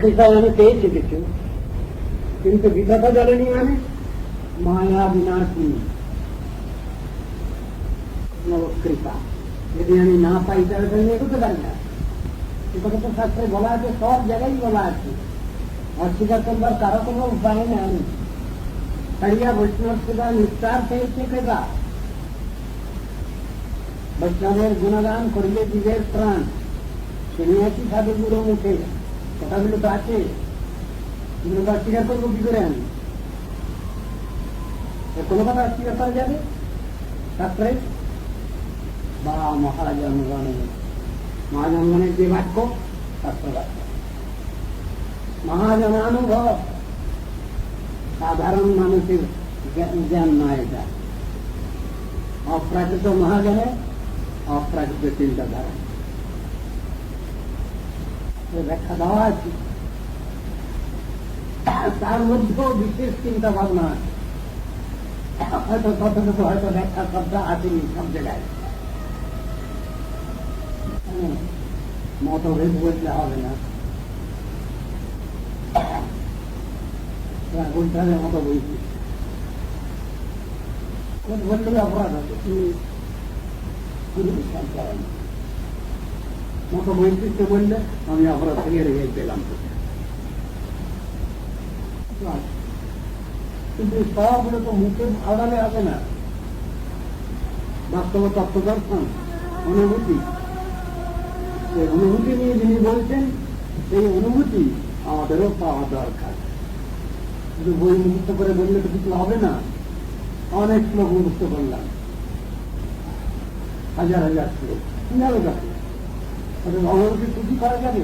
কৃপায় আমি পেয়েছি কিছু, কিন্তু বিধাতা জ্বলেনি মানে মায়া বিনাশিনী কৃপা। যদি আমি না পাই তাহলে আমি এগোতে পারি না। এ কথা তো শাস্ত্রে বলা আছে, সব জায়গায় বলা আছে। অস্বীকার করবার কারো কোনো উপায় নেই। তাইয়া বৈষ্ণব সেবা নিস্তার পেয়েছে কৃপা। বৈষ্ণবের গুণগান করিলে জীবের প্রাণ শুনিয়াছি সাধুগুরু মুখে। কথাগুলো তো আছে, কিন্তু অস্বীকার করবো কি করে আমি? কোনো কথা অস্বীকার করা যাবে শাস্ত্রে? বা মহাজনগণের যে বাক্য, শাস্ত্র বাক্য। মহাজনানুভব, সাধারণ মানুষের জ্ঞান নয় এটা। অপ্রাকৃত মহাজনের অপ্রাকৃত চিন্তাধারা ব্যাখ্যা দেওয়া আছে। তার মধ্যেও বিশেষ চিন্তা ভাবনা আছে। হয়তো ততটুকু হয়তো ব্যাখ্যা শব্দ আসেনি সব জায়গায়। মতভেদ বলতে হবে না, বলতে হবে মত বলছি বললে অপরাধ হবে। বিশ্বাস করেন মত বৈশিষ্ট্য বললে আমি অপরাধ থেকে রেখে পেলাম। কিন্তু সবগুলো তো মুখে আড়ালে হবে না। বাস্তব তত্ত্বদর্শন, অনুভূতি, সেই অনুভূতি নিয়ে যিনি বলছেন, সেই অনুভূতি আমাদেরও পাওয়া দরকার। শুধু বই মুক্ত করে বললে তো কিছু হবে না। অনেক শ্লোক মুক্ত করলাম, হাজার হাজার শ্লোক, কি হবে তাকে? ভগবানকে খুশি করা যাবে?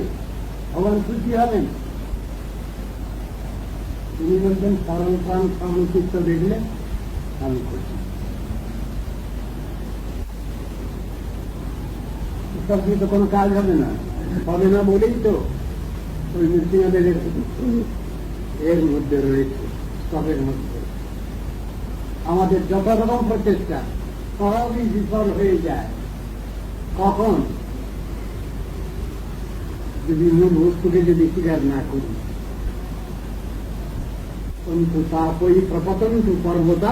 ভগবান খুশি হবেন? তিনি বলছেন সরল প্রাণ সরল চিত্ত দেখলে আমি খুশি। সব দিয়ে তো কোনো কাজ হবে না, হবে না বলেই তো ওই মৃত্যুদের এর মধ্যে রয়েছে, সবের মধ্যে। আমাদের যত রকম প্রচেষ্টা সবই বিফল হয়ে যায়। কখন? যদি মূল বস্তুকে যদি স্বীকার না করি। কিন্তু তাপই প্রপতন্তু পর্বতা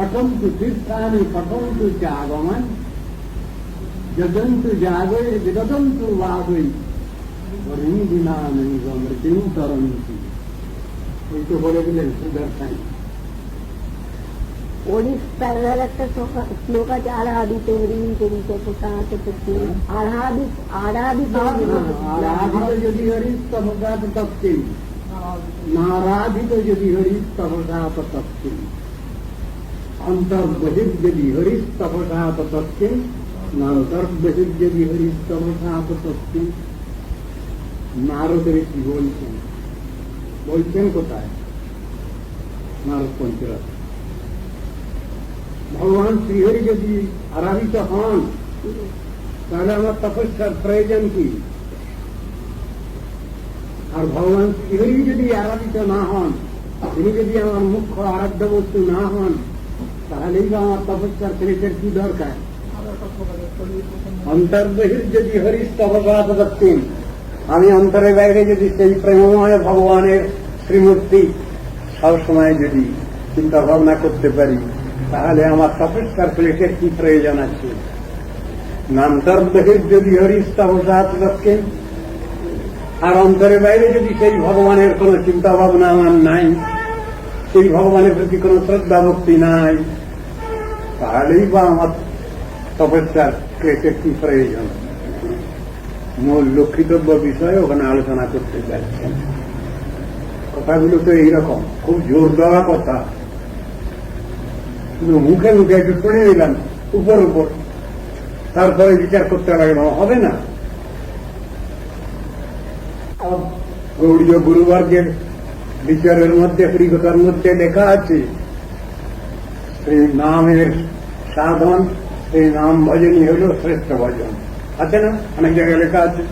অটন্তু তীর্থানি পটন্তু চ আগমন যজন্তু জাগৈ বিদদন্তু বাগৈ মৃত্যু তরন্তি। এই তো বলে দিলেন সুদর্শন। প্যারার একটা শ্লোক আছে, আরাধিত হরিণ চরিত প্রসাদ প্রতি আরাধিত যদি হরিস তপসাত তপ্তি, নারাধিত যদি হরিস তপসাত তপ্তি, অন্তর্বহির যদি হরিস তপসাত তপ্তি, নান্তর্বহির যদি হরিস তপসাত তপ্তি। নারদের কি বলছেন? বলছেন কোথায়? নারদ পঞ্চরথ। ভগবান শ্রীহরি যদি আরাধিত হন তাহলে আমার তপস্যার প্রয়োজন কি? আর ভগবান শ্রীহরি যদি আরাধিত না হন, তিনি যদি আমার মুখ্য আরাধ্য বস্তু না হন, তাহলেই বা আমার তপস্যার ক্লেশের কি দরকার? অন্তর্বহির যদি হরিস তপসাত দক্ষিণ, আমি অন্তরের বাইরে যদি সেই প্রেমময় ভগবানের শ্রীমূর্তি সবসময় যদি চিন্তা ভাবনা করতে পারি, তাহলে আমার তপস্যার ক্লেশের কি প্রয়োজন আছে? অন্তর্বহির যদি হরিস তপসাত দক্ষিণ, আর অন্তরের বাইরে যদি সেই ভগবানের কোন চিন্তা ভাবনা আমার নাই, সেই ভগবানের প্রতি কোন শ্রদ্ধা ভক্তি নাই, তাহলেই বা আমার তপস্যার ক্লেশের কি প্রয়োজন? মূল লক্ষিতব্য বিষয়ে ওখানে আলোচনা করতে চাইছেন। কথাগুলো তো এইরকম, খুব জোর দেওয়া কথা, শুধু মুখে মুখে একটু শুনে নিলাম উপর উপর, তারপরে বিচার করতে লাগলো, হবে না। গৌড়ীয় গুরুবর্গের বিচারের মধ্যে, হরিকথার মধ্যে লেখা আছে, সেই নামের সাধন, সেই নাম ভজনই হল শ্রেষ্ঠ ভজন। আছে না? অনেক জায়গায় লেখা আছে।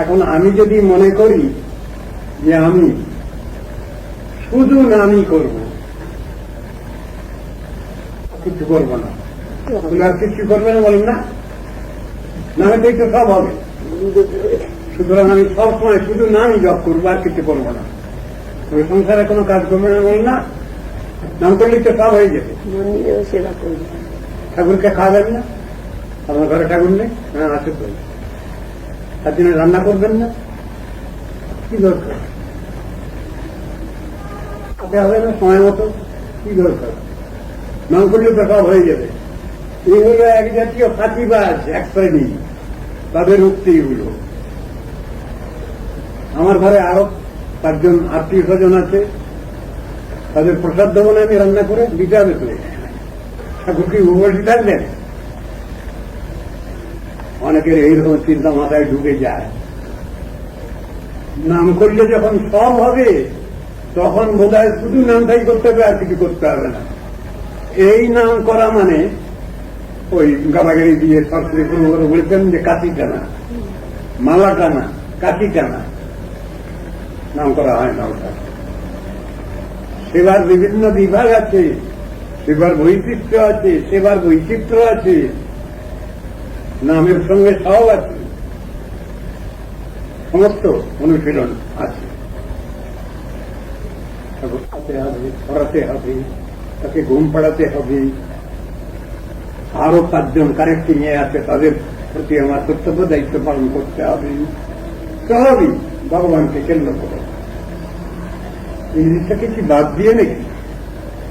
এখন আমি যদি মনে করি যে আমি শুধু নামই করব, কিছু করব না, আর কিছু করবে না, বলেন না, নামে তো সব হবে। সুতরাং আমি সবসময় শুধু নামই জপ করবো, আর কিছু করবো না। তুমি সংসারে কোনো কাজ করবে না বল না, নাম করলেই তো সব হয়ে যাবে। মন্দিরেও সেবা করবে, ঠাকুরকে খাওয়াবেন না? আপনার ঘরে ঠাকুর নেই? হ্যাঁ আছে তো। তার জন্য রান্না করবেন না? কি দরকার? খেতে হবে না সময় মতো? কি দরকার? নাম করলে তো সব হয়ে যাবে। এই হলো এক জাতীয় ফাঁকিবাজ, এক শ্রেণী, তাদের উক্তি এগুলো। আমার ঘরে আরো 5 জন আত্মীয় স্বজন আছে, তাদের প্রসাদ দেবো না আমি রান্না করে? দিতে হবে তো। ঠাকুর কি উপবাসী থাকবেন? অনেকের এইরকম চিন্তা মাথায় ঢুকে যায়। নাম করলে যখন সব হবে তখন বোধহয় শুধু নামটাই করতে হবে, আর কিছু করতে হবে না। এই নাম করা মানে ওই গালাগাড়ি দিয়ে সরস্বতী পুরো বলেছেন যে কাশি টানা, মালা টানা, কাশি টানা নাম করা হয় না। ওটা সেবার বিভিন্ন বিভাগ আছে, সেবার বৈশিষ্ট্য আছে, সেবার বৈচিত্র্য আছে, নামের সঙ্গে সব আছে, সমস্ত অনুশীলন আছে। খাতে হবে, পড়াতে হবে, তাকে ঘুম পাড়াতে হবে। আরো 5 জন কারেক্টিং এ আছে, তাদের প্রতি আমার কর্তব্য দায়িত্ব পালন করতে হবে। সবই ভগবানকে কেন্দ্র করে। এই জিনিসটাকে কি বাদ দিয়ে নাকি?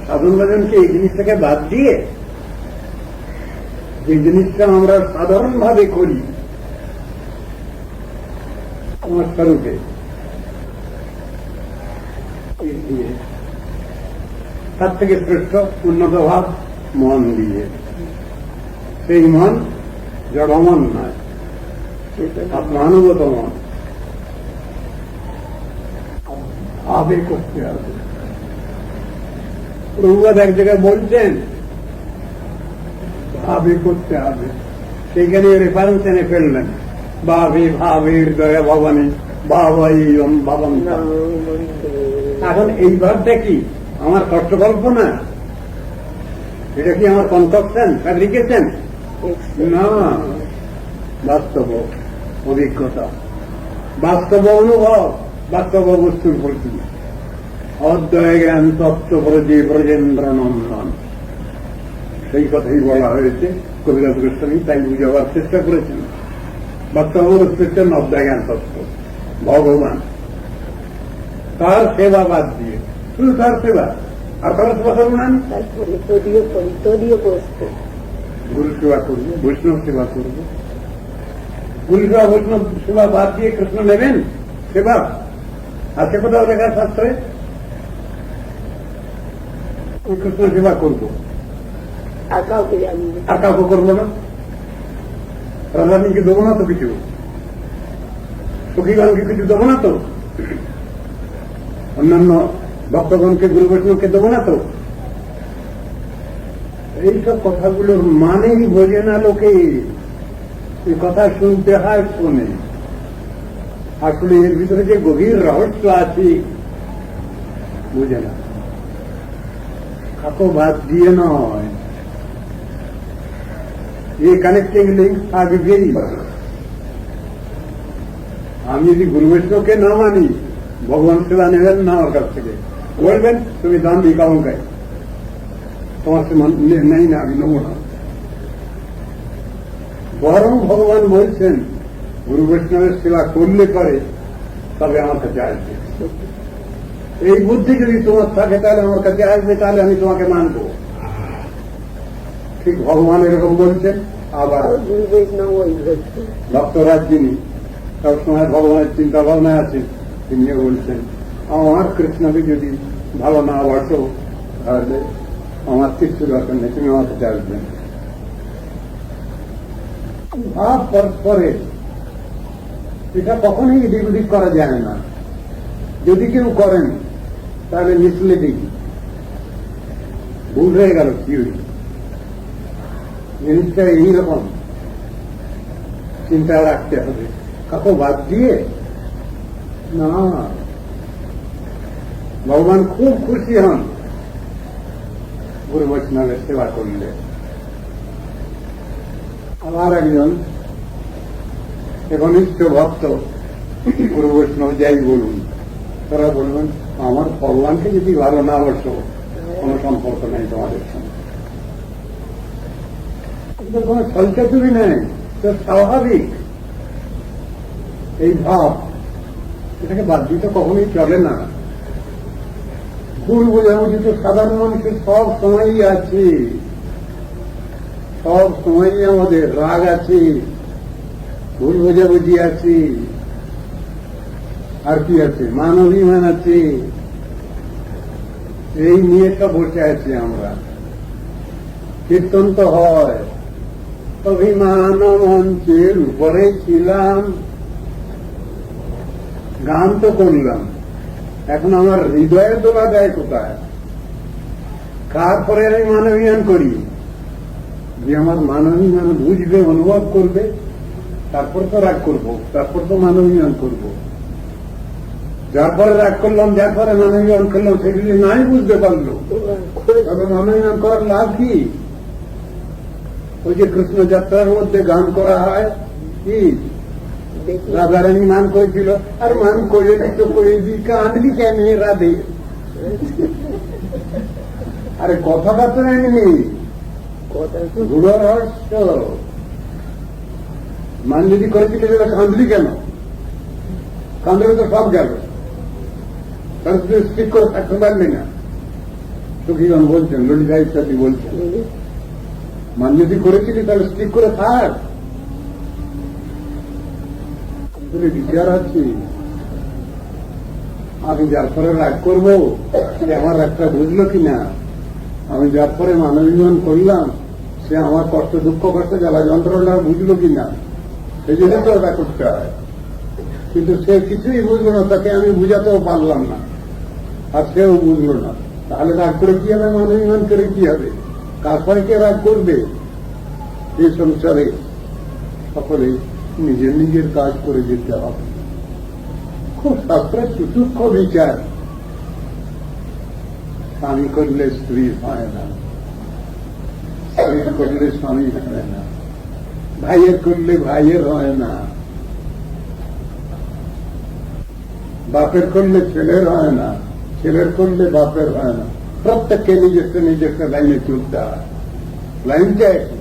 সাধন ভজনকে এই জিনিসটাকে বাদ দিয়ে, যে জিনিসটা আমরা সাধারণভাবে করি আমার স্বরূপে, তার থেকে শ্রেষ্ঠ উন্নত ভাব মন দিয়ে। সেই মন জড়মন নয়, আত্মানুগত মন। আবেগ করতে হবে। প্রভুপাদ এক জায়গায় বলছেন ভাবে করতে হবে, সেইখানে রেফারেন্স এনে ফেললেন, ভাবে ভাবে হৃদয় ভবানী ভাবাই ভাবন। এখন এই ভাবটা কি আমার কষ্টকল্পনা? এটা কি আমার কনকশন, ফ্যাব্রিকেশন? না, বাস্তব অভিজ্ঞতা, বাস্তব অনুভব, বাস্তব বস্তুর প্রতি অদ্বয় জ্ঞান তত্ত্ব ব্রজে ব্রজেন্দ্র নন্দন। সেই কথাই বলা হয়েছে। কবিরাজ গোস্বামী তাই বুঝাবার চেষ্টা করেছেন। বাস্তব বস্তু হচ্ছেন অদ্বয় জ্ঞান তত্ত্ব, ভগবান। তার সেবা বাদ দিয়ে, শুধু তার সেবা, আর কারো সেবা করবো না। তারপরে তদীয় বস্তু, গুরু সেবা করবো, বৈষ্ণব সেবা করবো। গুরু সেবা বৈষ্ণব সেবা বাদ দিয়ে কৃষ্ণ নেবেন সেবা? আছে কোথাও লেখা শাস্ত্রে? কৃষ্ণ সেবা করবো, আর কাউকে জানি না। আর কাউকে করবো না? রাধারানীকে দেবো না তো কিছু? সখীগণকে কিছু দেবো না তো? অন্যান্য ভক্তগণকে গুরু বৈষ্ণবকে দেবো না তো? এইসব কথাগুলোর মানেই বোঝে না লোকে। এই কথা শুনতে হয়, শোনে, আসলে এর ভিতরে যে গভীর রহস্য আছে বুঝে না। কাকো বাদ দিয়ে নয়, এই কানেক্টিং লিঙ্ক আগে বেরি। আমি যদি গুরু বৈষ্ণবকে না মানি, ভগবান সেবা নেবেন না আমার কাছ থেকে, বলবেন তুমি দান দিই কাউকে, তোমার সে নেই না, আমি নেব না। বরং ভগবান বলছেন গুরু বৈষ্ণবের সেবা করলে পরে তবে আমার কাছে আসবে। এই বুদ্ধি যদি তোমার থাকে তাহলে আমার কাছে আসবে, তাহলে আমি তোমাকে মানব। ঠিক ভগবান এরকম বলছেন। আবার গুরু বৈষ্ণব ওই বলছে, ভক্তরাজ যিনি সবসময় ভগবানের চিন্তা ভাবনায় আছেন, তিনিও বলছেন আমার কৃষ্ণকে যদি ভালো না বাসো তাহলে আমার কিচ্ছু দরকার নেই, তুমি আমার কাছে আসবেন। ভাব পরে এটা কখনোই এদিক ওদিক করা যায় না। যদি কেউ করেন তাহলে মিসলিডিং, ভুল হয়ে গেল। কি জিনিসটা এইরকম চিন্তা রাখতে হবে। কাকো বাদ দিয়ে না, ভগবান খুব খুশি হন গুরু বৈষ্ণবের সেবা করলে। আবার একজন ঘনিষ্ঠ ভক্ত গুরু বৈষ্ণব যাই বলুন, তারা বলবেন আমার ভগবানকে যদি ভালো না বসো কোনো সম্পর্ক নেই তোমাদের সঙ্গে, কোনো ছলচাতুরি নেই, তো স্বাভাবিক এই ভাব, এটাকে বাদ দিতে কখনোই চলে না। ভুল বোঝাবুঝি তো সাধারণ মানুষের সব সময়ই আছে, সব সময়ই আমাদের রাগ আছে, ভুল বোঝাবুঝি আছে, আর কি আছে, মান অভিমান আছে, এই নিয়ে তো বসে আছি আমরা। কীর্তন তো হয়, অভিমান মঞ্চের উপরে ছিলাম, গান তো করলাম, এখন আমার হৃদয়ের দোলা দেয় কোথায়? কার পরে আমি মানবিমান করি? যে আমার মানবিমান বুঝবে, অনুভব করবে, তারপর তো রাগ করবো, তারপর তো মানবিমান করবো। যার পরে রাগ করলাম, যার পরে মানবিমান করলাম, সেগুলি নাই বুঝতে পারলো, তবে মানবিমান করার লাভ কি? ওই যে কৃষ্ণ যাত্রার মধ্যে গান করা হয়, কি রাধারানী মান করেছিল, আর মান করে তো করে দি কাঁদলি কেন রাধে? আরে কথাটা তো এমনি গুড় রহস্য। মান যদি করেছিল কাঁদলি কেন? কাঁদলে তো সব গেল, তার স্টিক করে থাকতে পারলি না। সখীগণ বলছেন, ললিতা ইত্যাদি বলছেন, মান যদি করেছিলি তাহলে স্টিক করে থাক। বিচার আছে, আমি যার পরে রাগ করবো সে আমার রাগটা বুঝলো কিনা, আমি যার পরে মানবিমান করলাম সে আমার কষ্ট, দুঃখ, কষ্ট, জ্বালা যন্ত্রণা বুঝলো কিনা, সেই জন্য তো রাগ করতে হয়। কিন্তু সে কিছুই বুঝলো না, তাকে আমি বুঝাতেও পারলাম না, আর সেও বুঝলো না। তাহলে রাগ করে কি হবে, মানবিমান করে কি হবে? কার পরে কে রাগ করবে? এই সংসারে সকলে নিজের নিজের কাজ করে যেতে হবে। খুব শাস্ত্রের সুসূক্ষ্ম বিচার। স্বামী করলে স্ত্রী হয় না, স্ত্রী করলে স্বামী হয় না, ভাইয়ের করলে ভাইয়ের হয় না, বাপের করলে ছেলের হয় না, ছেলের করলে বাপের হয় না। প্রত্যেককে নিজস্ব নিজস্ব লাইনে চলতে হয়। লাইনটা একই,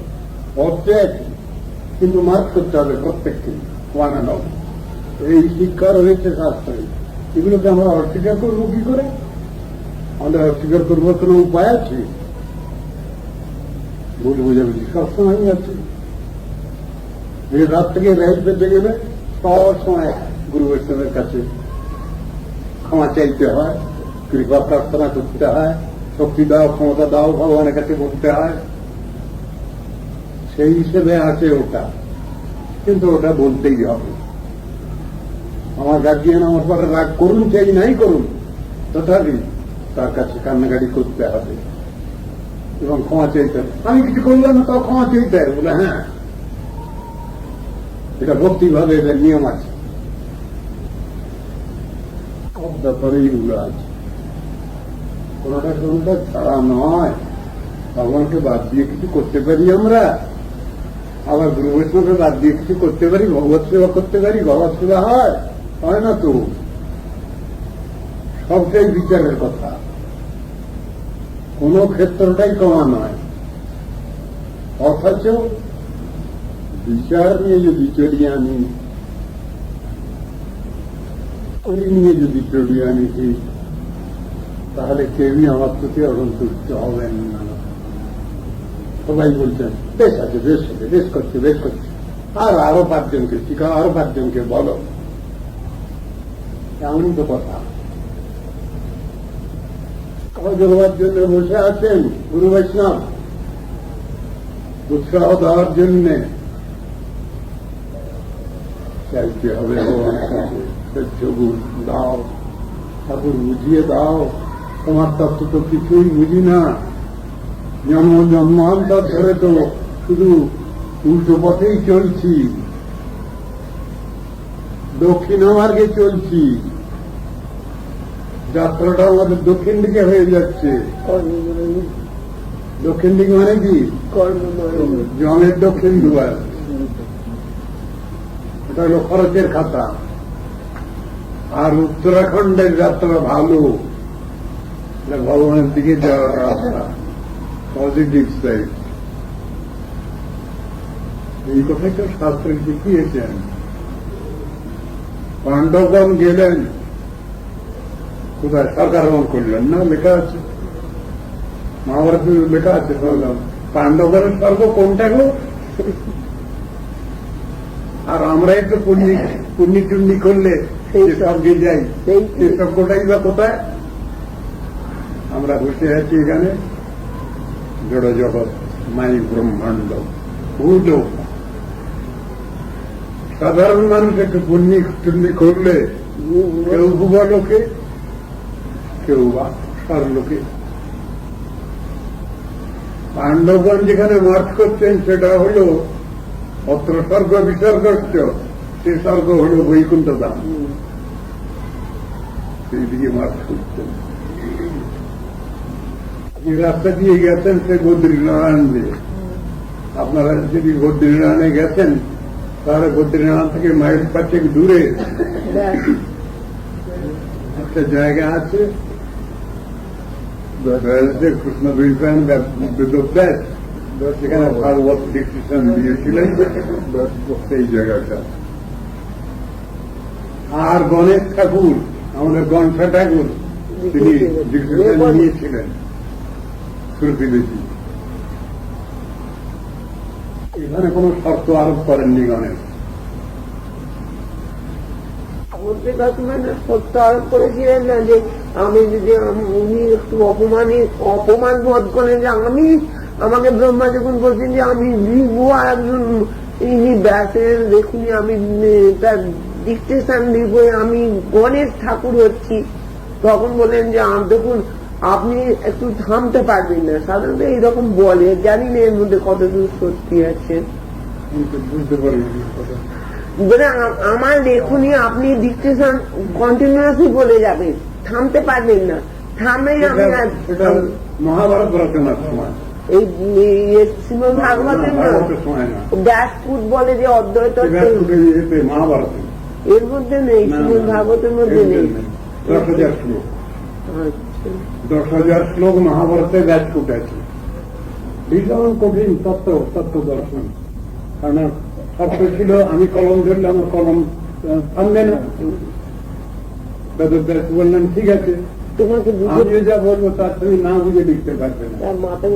পথটা একই, কিন্তু মার্ক করতে হবে প্রত্যেককে, ওয়ান অ্যান্ড অল। এই শিক্ষা রয়েছে শাস্ত্রে। এগুলোকে আমরা অস্বীকার করবো কি করে? আমাদের অস্বীকার করবার কোনো উপায় আছে? ভুল বোঝাবুঝি সবসময় আছে। এই রাত থেকে রাইট পেতে গেলে সব সময় গুরু বৈষ্ণবের কাছে ক্ষমা চাইতে হয়, কৃপা প্রার্থনা করতে হয়, শক্তি দাও, ক্ষমতা দাও, ভগবানের কাছে বলতে হয়। সেই হিসেবে আছে ওটা, কিন্তু ওটা বলতেই হবে। আমার গার্জিয়ান আমার পরে রাগ করুন চাই নাই করুন, তথাপি তার কাছে কান্নাকাটি করতে হবে এবং ক্ষমা চাইতে হবে। আমি কিছু করলাম না, তাও ক্ষমা চাইতে হবে। বলে হ্যাঁ, এটা ভক্তিভাবে এদের নিয়ম আছে, সব ব্যাপারেই এগুলো আছে, কোনটা ছাড়া নয়। ভগবানকে বাদ দিয়ে কিছু করতে পারি আমরা, আবার গুরু বৈষ্ণবকে বাদ দিয়ে কিছু করতে পারি, ভগবত সেবা করতে পারি, ভগবত সেবা হয় না তো। সবটাই বিচারের কথা, কোন ক্ষেত্রটাই কমা নয়। অথচ বিচার নিয়ে যদি চলি আমি, ওই নিয়ে যদি চলি আমি ঠিক, তাহলে কেউই আমার প্রতি অসন্তুষ্ট হবেন না। সবাই বলছেন বেশ আছে, বেশ আছে, বেশ করছে, বেশ করছে, আর আরো 5 জনকে শিখাও, আরো 5 জনকে বলো। এমনই তো কথা। জগবার জন্য বসে আছেন গুরু বৈষ্ণব, উৎসাহ দেওয়ার জন্য চাইতে হবে ভগবানের কাছে, সহ্য দাও ঠাকুর, বুঝিয়ে দাও, তোমার তত্ত্ব তো কিছুই বুঝি না, জন্মান্তর ধরে তো শুধু উল্টো পথেই চলছি, দক্ষিণ মার্গে চলছি, যাত্রাটা আমাদের দক্ষিণ দিকে হয়ে যাচ্ছে। দক্ষিণ দিকে মানে কি? জমের দক্ষিণ দুয়ার, এটা হল খরচের খাতা। আর উত্তরাখণ্ডের যাত্রা ভালো, এটা ভগবানের দিকে যাওয়ার রাস্তা, পজিটিভ সাইড। এই কথাই তো শাস্ত্রে শিখিয়েছেন। পাণ্ডবগণ গেলেন কোথায়? সরকারগণ করলেন না, লেখা আছে মহাভারতে, লেখা আছে পাণ্ডবগণের স্বর্গ কোনটা গো? আর আমরা একটু পুণ্যি টুন্নি করলে যে স্বর্গে যাই, সেই স্বর্গটাই বা কোথায়? আমরা বসে আছি এখানে জড় জগৎ, মাই ব্রহ্মাণ্ড, ভূলোক। সাধারণ মানুষ একটু পুণ্যি টুন্নি করলে কেউ ভূগোলোকে, কেউ বা স্বর্লোকে। পাণ্ডবগণ যেখানে মঠ করছেন সেটা হল অত্র স্বর্গ বিসর্গস্য, সে স্বর্গ হল বৈকুণ্ঠ ধাম, সেই দিকে মঠ করছেন। যে রাস্তা দিয়ে গেছেন সে বদ্রীনারায়ণ দিয়ে। আপনারা যদি বদ্রীনারায়ণে গেছেন তাহলে বদ্রীনারায়ণ থেকে মাইল 5 দূরে একটা জায়গা আছে, কৃষ্ণ বেদব্যাস, সেখানে ভাগবত ডিসিশন দিয়েছিলেন সেই জায়গাটা। আর গণেশ ঠাকুর, আমাদের গণসা ঠাকুর, তিনি ডিসিশন নিয়েছিলেন শ্রুতিবেশী। এখানে কোন শর্ত আরোপ করেননি গণেশ। সত্য আরোপ করেছিলেন না যে আমি যদি উনি একটু অপমান বোধ করেন যে আমি, আমাকে ব্রহ্মা যখন বলছেন যে আমি লিখবো আর একজন ইনি ব্যাসের দেখুন আমি তার ডিকটেশন লিখবো, আমি গণেশ ঠাকুর হচ্ছি, তখন বলেন যে দেখুন আপনি একটু থামতে পারবেন না। সাধারণত এইরকম বলে, জানি না এর মধ্যে কতদূর সত্যি আছে। বুঝতে পারি আমার লেখনি আপনি ডিকটেশন কন্টিনিউয়াসলি বলে যাবেন, থামতে পারবেন না। থামে আমি মহাভারত রচনার সময়, এই শ্রীমদ ভাগবতের ব্যাসপুট বলে যে অদ্বৈত, মহাভারত এর মধ্যে নেই, শ্রীমদ ভাগবতের মধ্যে নেই। 10,000 শ্লোক, 10,000 শ্লোক মহাভারতে ব্যাসপুট আছে। ভীষণ কঠিন তত্ত্ব দর্শন। কারণ শর্ত ছিল আমি কলম ধরলে আমার কলম থামবে না। বেদব্যাস বললেন ঠিক আছে, তোমাকে আমি যা বলবো তার তুমি না বুঝে লিখতে পারবে না। মাথায়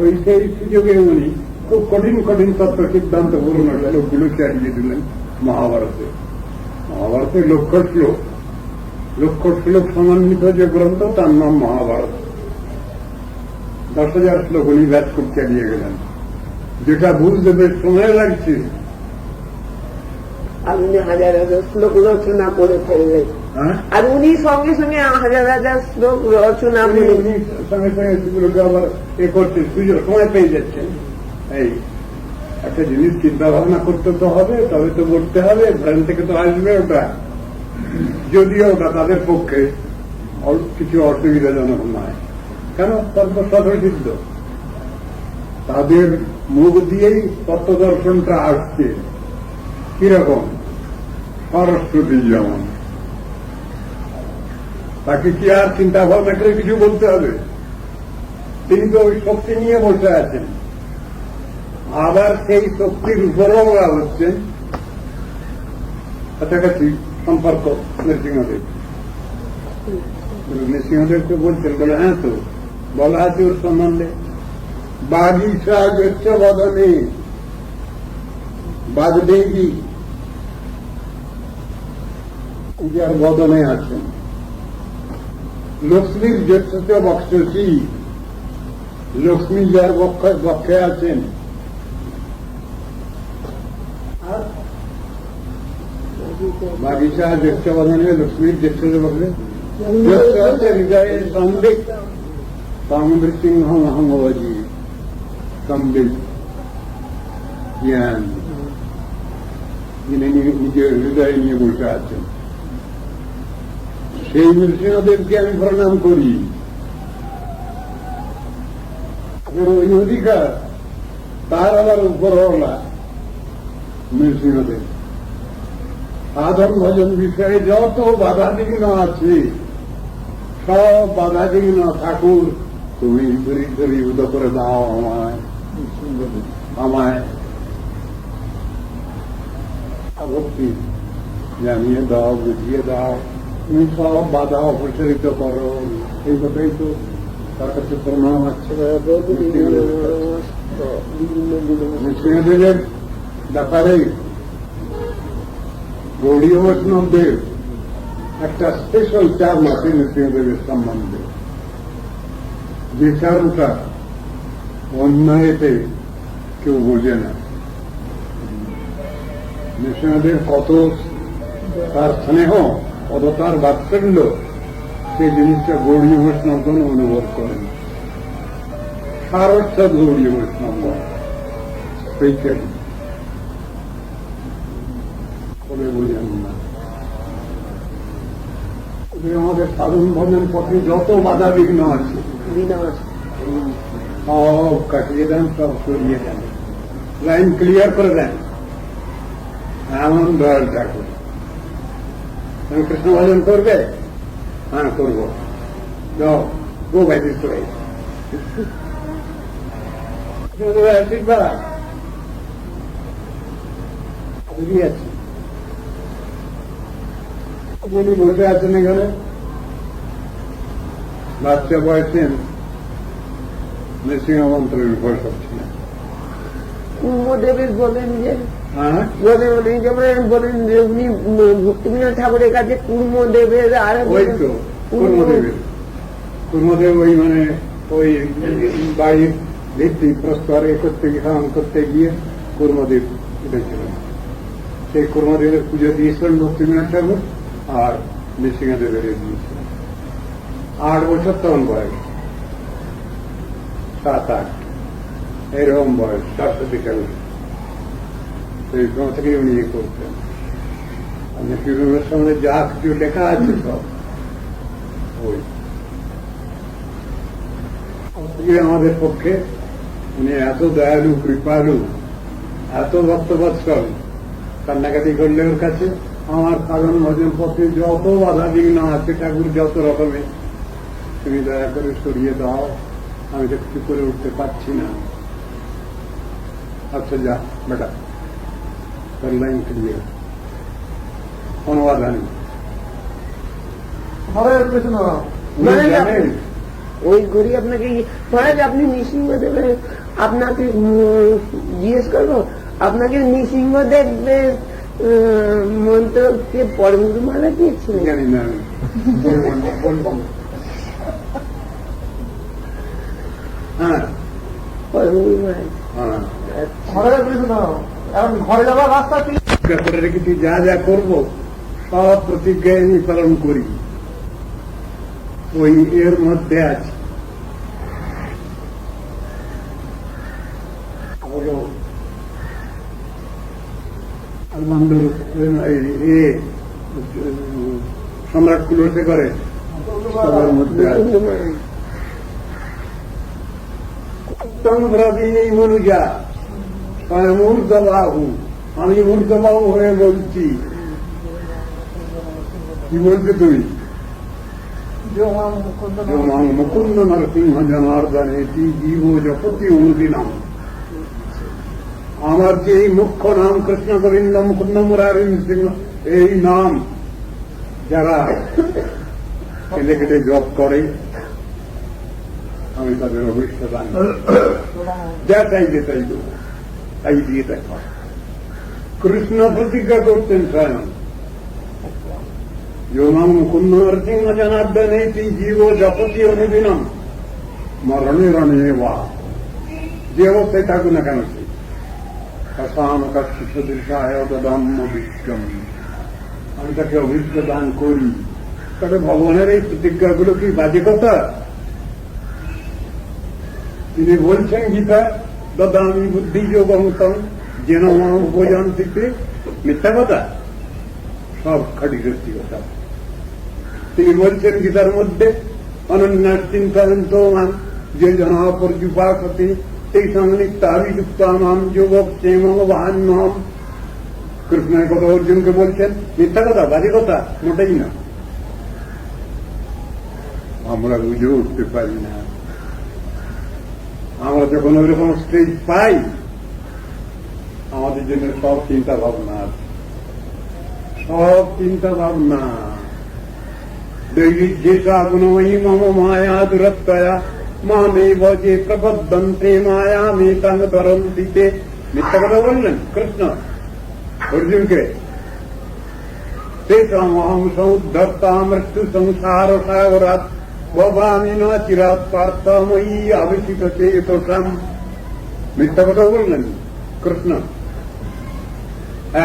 ওই সেই সুযোগে উনি খুব কঠিন কঠিন তত্ত্ব সিদ্ধান্ত পূর্ণ শ্লোকগুলো চালিয়ে দিলেন মহাভারতে। মহাভারতে লক্ষ শ্লোক সমন্বিত যে গ্রন্থ তার নাম মহাভারত। 10,000 শ্লোক উনি ব্যাসপুট চালিয়ে গেলেন। যেটা বুঝতে বেশ সময় লাগছে, আপনি হাজার হাজার শ্লোক রচনা করে ফেললেন, আর উনি সঙ্গে সঙ্গে হাজার হাজার শ্লোক রচনা করে সঙ্গে সঙ্গে সেগুলোকে আবার এ করতে সুযোগ সময় পেয়ে যাচ্ছেন। এই একটা জিনিস চিন্তা ভাবনা করতে তো হবে, তবে তো বলতে হবে, ব্রেন থেকে তো আসবে ওটা, যদিও ওটা তাদের পক্ষে কিছু অসুবিধাজনক নয়। কেন? তারপর স্বতঃসিদ্ধ, তাদের মুখ দিয়েই তত্ত্ব দর্শনটা আসছে। কিরকম? সরস্বতী যেমন, তাকে কি আর চিন্তা ভাবনা করে কিছু বলতে হবে? তিনি তো ওই শক্তি নিয়ে বসে আছেন। আবার সেই শক্তির উপরও ওরা হচ্ছেন কাছাকাছি সম্পর্ক নৃসিংহদেব। নৃসিংহদেবকে বলছেন, বলে হ্যাঁ তো বলা আছে ওর সম্বন্ধে, বাগিচা গেছ বদনে বাগদেবী, যার বদনে আছেন। লক্ষ্মীর জ্যেষ্ঠ বক্ষসী, লক্ষ্মী যার বক্ষে আছেন। আর বাগিচা জ্যেষ্ঠ বদনে, লক্ষ্মীর জ্যেষ্ঠ বক্ষে জ্যেষ্ঠ আছে হৃদয়ে সম্বিত, সামুদ্রিক সিংহ মহাঙ্গবাজি সম্বিত জ্ঞান, যিনি নিজের হৃদয়ে নিয়ে বসে আছেন। সেই নৃসিংহদেবকে আমি প্রণাম করি। ওই অধিকার তার আবার উপরওয়ালা নৃসিংহদেব। সাধন ভজন বিষয়ে যত বাধা বিঘ্ন আছে সব বাধা বিঘ্ন ঠাকুর তুমি দূরীভূত করে দাও আমায় ভক্তি জানিয়ে দাও, বুঝিয়ে দাও, তুমি সব বাধা অপসারিত করো। এই কথাই তো তার কাছে প্রণাম আছে। নৃসিংহদেবের ব্যাপারে গৌড়ীয় বৈষ্ণবদের একটা স্পেশাল চার্ম আছে নৃসিংহদেবের সম্বন্ধে, যে চার্মটা অন্য এতে কেউ বোঝে না। নৃসিংহদেব কত তার স্নেহ, কত তার বাৎসল্য, সেই জিনিসটা গৌড়ীয় বৈষ্ণবগণ অনুভব করেন। সারস্বত গৌড়ীয় বৈষ্ণবগণ সেইটাই বলে বোঝেন না। আমাদের সাধন ভজন পথে যত বাধা বিঘ্ন আছে সব কাটিয়ে দেন, সব সরিয়ে দেন, লাইন ক্লিয়ার করে দেন। এমন দয়াল ঠাকুর। তুমি কৃষ্ণ ভজন করবে? হ্যাঁ করবো, যাও গো ভাই দিস ভাই আশীর্বাদ আছে। উনি বসে আছেন এখানে, বাচ্চা বয়সে নৃসিংহ মন্ত্রের উপর করছিলেন। কুর্মদেবের বলেন যে হ্যাঁ উনি যেমন বলেন যে উনি ভক্তিবিনোদ ঠাকুরের কাছে কুর্মদেবের আর ওই তো কুর্মদেব ওই মানে ওই বাড়ির ভিত্তি প্রস্তর করতে খান করতে গিয়ে কুর্মদেব উঠেছিলেন। সেই কুর্মদেবের পুজো দিয়েছিলেন ভক্তিবিনোদ ঠাকুর, আর নৃসিংহদেবের দিয়েছিলেন। 8 বছর তখন বয়স, 7-8 এরকম বয়স, সরস্বতী ঠাকুর। সেই সময় থেকে উনি ইয়ে করতেন। নৃসিংহদেবের সঙ্গে যা কিছু লেখা আছে সব ওই আমাদের পক্ষে উনি এত দয়ালু, কৃপালু, এত ভক্তবৎসল। কান্নাকাটি করলে ওর কাছে আমার সাধন ভজন পথে যত বাধা বিঘ্ন আছে ঠাকুর, যত রকমের, তুমি দয়া করে সরিয়ে দাও, আমি তো কিছু করে উঠতে পারছি না। আচ্ছা যা বেটা, তার লাইন ক্লিয়ার, কোনো বাধা নেই। উনি জানেন ওই ঘড়ি আপনাকে মহারাজ আপনি নৃসিংহদেবের আপনাকে জিজ্ঞেস করবো, আপনাকে নৃসিংহদেবের মন্ত্রকে পরমগুরুমালা দিয়েছিলেন? জানি না, বলবো। হ্যাঁ পরমগুরু মহারাজ ঘরে যাবার রাস্তা করে রেখেছি, যা যা করবো সব প্রতিজ্ঞা আমি পালন করি। ওই এর মধ্যে আছে সম্রাট কুলসে করে সবার মধ্যে আছে। মনুজা মূর্ধবাহু, আমি মূর্ধবাহু হয়ে বলছি। কি বলছো তুমি? মুকুন্দ নরসিংহ জনার্দন এটি জীব জপতি অনুদিনাম। আমার যে এই মুখ্য নাম কৃষ্ণ গোবিন্দ মুকুন্দ মুরারি নৃসিংহ, এই নাম যারা কেটে কেটে জপ করে আমি তাদের অভিষ্ট দান যা চাইবে তাই দেব, তাই দিয়ে দেখা। কৃষ্ণ প্রতিজ্ঞা করতেন স্বয়ং, যোমাম মুকুন্দ নরসিংহ জনার্দন এটি জীব জপতি অনুদিনম মরণে রণে বা, যে অবস্থায় থাকুক না কেন সে অসাম কাশি সদৃশায় দদাম্য বিশ্বম, আমি তাকে অভিষ্ট দান করি। তবে ভগবানের এই প্রতিজ্ঞাগুলো কি বাজে কথা? তিনি বলছেন গীতা দদামি বুদ্ধি যোগমতম যেন উপযান থেকে, মিথ্যা কথা, সব খাটি সত্যি কথা। তিনি বলছেন গীতার মধ্যে অনন্যাস চিন্তান্ত মান যে জন পর্যুপাসতি সেই সংলিপ্তাভিযুক্তানাম যোগক্ষেমবাহান্যম কৃষ্ণের কথা অর্জুনকে বলছেন, মিথ্যা কথা, বাজে কথা, মোটেই না। আমরা বুঝে উঠতে পারি না। আমরা যখন ওইরকম স্টেজ পাই, আমাদের জন্য সব চিন্তা ভাবনা আছে, সব চিন্তা ভাবনা। দৈবিক যেসা গুণময়ী মম মায়া দুরত্তয়া মামে বজে প্রবদ্ধন্তে মায়া মে তং তরন্তিতে। মিথ্যা কথা বললেন কৃষ্ণ অর্জুনকে। তেষাম অহং সমুদ্ধর্তা মৃত্যু সংসার সাগরাৎ ভবামি না চিরাৎ পার্থ ময়ী আবেশিত চেতসাম। মিথ্যা কথা বললেন কৃষ্ণ,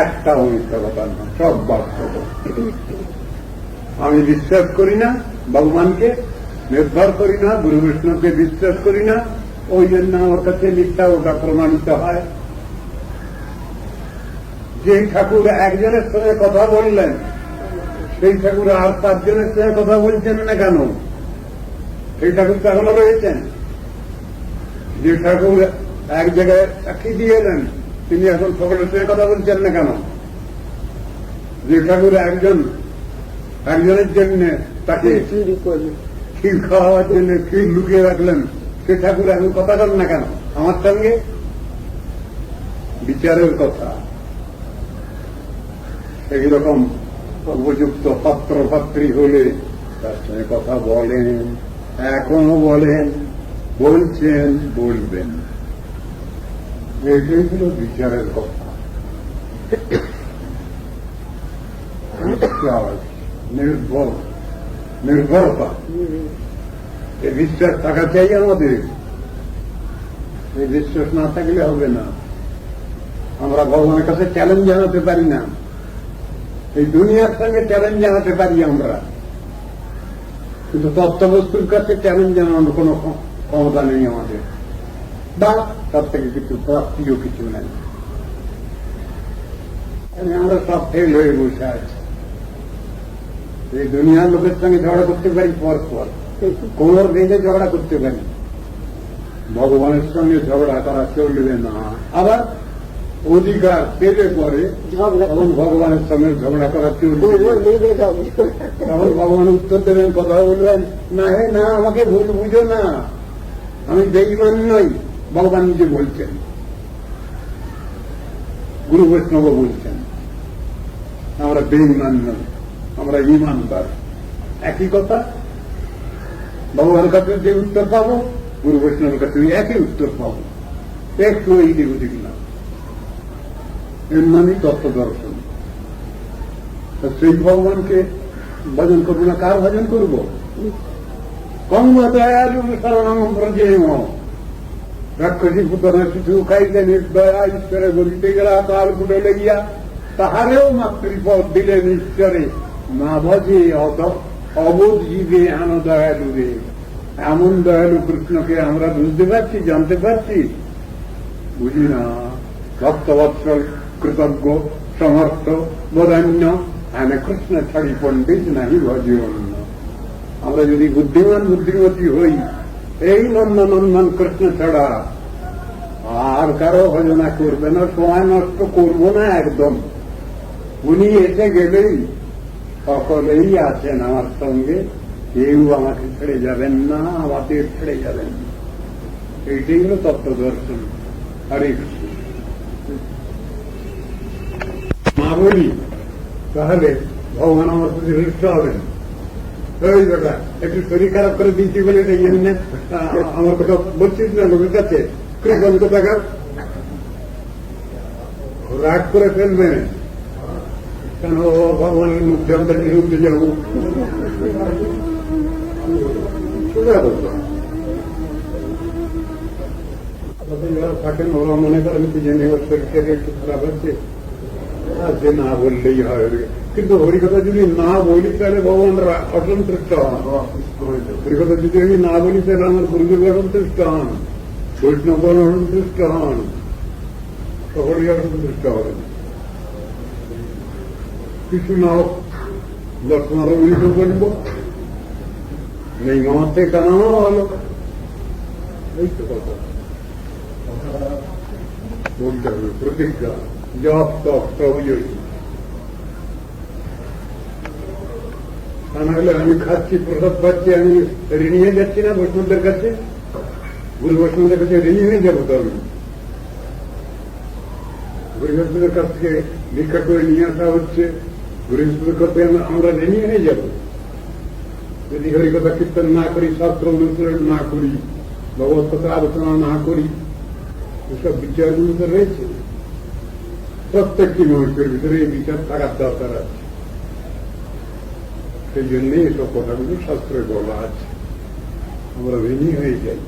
একটাও মিথ্যা কথা না, সব বাস্তব। আমি বিশ্বাস করি না ভগবানকে, নির্ভর করি না, গুরু বৈষ্ণবকে বিশ্বাস করি না, ওই জন্য আমার কাছে মিথ্যা ওটা প্রমাণিত হয়। যে ঠাকুর একজনের সঙ্গে কথা বললেন, সেই ঠাকুর আর 5 জনের সঙ্গে কথা বলছেন না কেন? সেই ঠাকুর তো এখনো রয়েছেন। যে ঠাকুর এক জায়গায় সাক্ষী দিয়ে এলেন, তিনি এখন সকলের সঙ্গে কথা বলছেন না কেন? যে ঠাকুর একজনের জন্য তাকে ক্ষীর খাওয়ার জন্য ক্ষীর লুকিয়ে রাখলেন, সে ঠাকুর এখন কথা বলেন না কেন আমার সঙ্গে? বিচারের কথা। এইরকম উপযুক্ত পাত্র পাত্রী হলে তার সঙ্গে কথা বলেন, এখনো বলেন, বলছেন, বলবেন। এটাই ছিল বিচারের কথা। নির্ভরতা, এই বিশ্বাস থাকা চাই আমাদের। এই বিশ্বাস না থাকলে হবে না। আমরা ভগবানের কাছে চ্যালেঞ্জ জানাতে পারি না, এই দুনিয়ার সঙ্গে চ্যালেঞ্জ জানাতে পারি আমরা, কিন্তু তত্ত্ববস্তুর কাছে চ্যালেঞ্জ জানানোর কোন ক্ষমতা নেই আমাদের, বা তার থেকে কিছু প্রাপ্তিও কিছু নেই। আমরা সব ফেল হয়ে বসে আছি। এই দুনিয়ার লোকের সঙ্গে ঝগড়া করতে পারি, পর কোমর বেঁধে ঝগড়া করতে পারি, ভগবানের সঙ্গে ঝগড়া করা চলবে না। আবার অধিকার পেলে পরে তখন ভগবানের সঙ্গে ঝগড়া করা চলবে, তখন ভগবান উত্তর দেবেন, কথা বলবেন, না হে না, আমাকে ভুল বুঝো না, আমি বেঈমান নই। ভগবান নিজে বলছেন, গুরু বৈষ্ণব বলছেন, আমরা বেঈমান নই, আমরা ঈমানদার। একই কথা। ভগবানের কাছে যে উত্তর পাবো, গুরু বৈষ্ণবের কাছে একই উত্তর পাবো, একটু এই দিক ওদিক না। এর নামই তত্ত্ব দর্শন। সেই ভগবানকে ভজন করবো না, কার ভজন করবো? কর্ম দয়ালু শরণং ব্রজেম। রাক্ষসী পুতনা শিশু খাইলে নির্দয়া, ঈশ্বরে বলিতে গেলা কাল কুটে লেগিয়া, তাহারেও মাতৃপদ দিলেন ঈশ্বরে, না ভজে অবোধ জীবে হেন দয়ালু রে। এমন দয়ালু কৃষ্ণকে আমরা বুঝতে পারছি, জানতে পারছি? বুঝি না। ভক্তবৎসল, কৃতজ্ঞ, সমর্থ, বদান্য, এনে কৃষ্ণ ছাড়ি পণ্ডিত নাহি ভজে অন্য। আমরা যদি বুদ্ধিমতী হই, এই নন্দনন্দন কৃষ্ণ ছাড়া আর কারো ভজনা করবে না, সময় নষ্ট করবো না একদম। উনি এসে গেলেই সকলেই আছেন আমার সঙ্গে, কেউ আমাকে ছেড়ে যাবেন না, আমাদের ছেড়ে যাবেন না। এইটাই হল তত্ত্ব দর্শন। হরে কৃষ্ণ। মা বলি তাহলে ভগবান আমার প্রতি হৃষ্ট হবেন। ওই বেটা একটু শরীর খারাপ করে দিয়েছি বলে আমার কথা বলছিস না লোকের কাছে, কৃপণ কোথাকার, রাগ করে ফেলবে কেন? ভগবানের মুখে আমাদের বিরুদ্ধে যাবো, থাকেন ওরা মনে করেন কি জেনে ওর শরীর একটু খারাপ হচ্ছে, সে না বললেই হয়। কিন্তু হরিকথা যদি না বলি তাহলে ভগবান অসন্তুষ্ট হন। হরিকথা যদি আমি না বলি তাহলে আমার গুরুদেব অসন্তুষ্ট হন, বৈষ্ণবগণ অসন্তুষ্ট হন, সকলেই অসন্তুষ্ট হবেন। কিছু না হোক 10-15 মিনিট বলব, নেই মামাতে কানানো হলো, এই তো কথা বলতে হবে। প্রতিজ্ঞা, জপ তপ সবই না হলে আমি খাচ্ছি, প্রসাদ পাচ্ছি, আমি ঋণী হয়ে যাচ্ছি না বৈষ্ণবদের কাছে? গুরু বৈষ্ণবদের কাছে ঋণী হয়ে যাবো তো আমি। গুরু বৈষ্ণবের কাছ থেকে ভিক্ষা করে নিয়ে আসা হচ্ছে, গুরু বৈষ্ণবের কাছে আমরা ঋণী হয়ে যাব যদি হরিকথা কীর্তন না করি, শাস্ত্র অনুসরণ না করি, ভগবত কথা আলোচনা না করি। এসব বিচারগুলো তো রয়েছে, প্রত্যেকটি মানুষের ভিতরে এই বিচার থাকার দরকার আছে। সেই জন্যই এসব কথাগুলো শাস্ত্রে বলা আছে। আমরা ঋণী হয়ে যাই।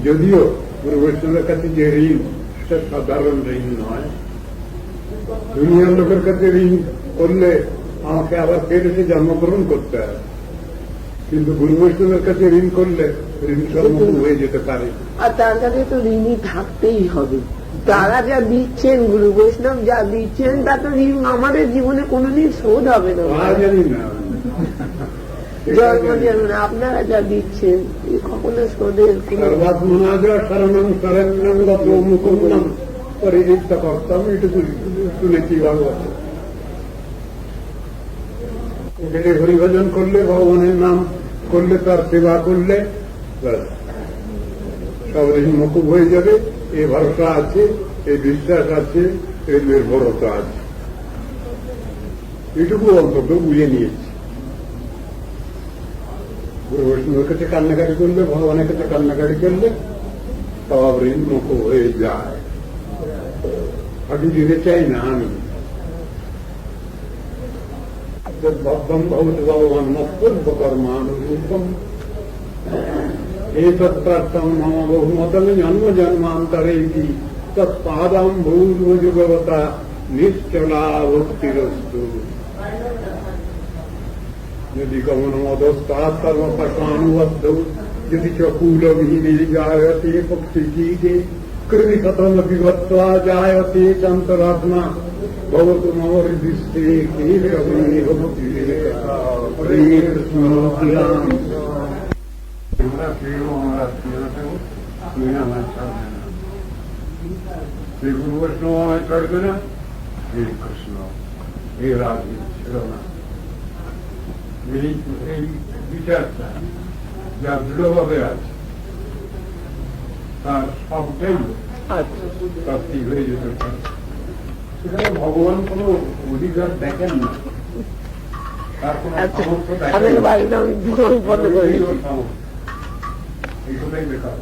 যদিও গুরু বৈষ্ণবের কাছে যে ঋণ, সেটা সাধারণ ঋণ নয়। দুনিয়ার লোকের কাছে ঋণ করলে আমাকে আবার ফের এসে জন্মগ্রহণ করতে হয়, কিন্তু গুরু বৈষ্ণবের কাছে ঋণ করলে ঋণ সম্মুখ হয়ে যেতে পারে। আর তার কাছে তো ঋণী থাকতেই হবে। তারা যা দিচ্ছেন, গুরু বৈষ্ণব যা দিচ্ছেন, তা তো ঋণ আমাদের জীবনে কোনোদিন শোধ হবে না। জানি না, জন্ম জন্ম আপনারা যা দিচ্ছেন কখনো শোধের শরণম শরণ্যম গত মুকুন্দম পরিচিত করতাম, এটুকু শুনেছি ভাগবত। এখানে হরিভজন করলে, ভগবানের নাম করলে, তার সেবা করলে সব মুকুব হয়ে যাবে। এই ভরসা আছে, এই বিশ্বাস আছে, এই নির্ভরতা আছে। এটুকু অন্তত বুঝে নিয়েছি। গুরু বৈষ্ণবের কাছে কান্নাকাটি করলে, ভগবানের কাছে কান্নাকাটি করলে সব ঋণ মুকুব হয়ে যায়। আমি দিতে চাই না, আমি ভক্তম ভবত ভগবান মৎকর্মানুরূপম এই তৎপ্রাপ্তম মম বহুমতম জন্ম জন্মান্তরে তৎপাদাম ভূর্ভুজগবতা নিশ্চলা ভক্তিরস্তু। যদি গমনমদস্তা কর্মপর্মানুবদ্ধ যদি চকুলবিহীনে জায়তে পক্ষিগীতে কৃমি কতম বিভত্ত্বা জায়তে চন্তরাত্মা ভবতু মম হৃদিস্থে কেশবী ভক্তি হরে কৃষ্ণ রাম। আমরা প্রিয়, আমরা প্রিয় দেব, তুমি আমার ছাড়বে না। শ্রী গুরু বৈষ্ণব আমায় ছাড়বে না, হে কৃষ্ণ হে রাধে ছিল না। এই বিচারটা যা দৃঢ়ভাবে আছে, তার সবটাই প্রাপ্তি হয়ে যেতে পারে। সেখানে ভগবান কোন অধিকার দেখেন না, তার কোন সামর্থ্য দেখেন না, এই কথাই বেকার।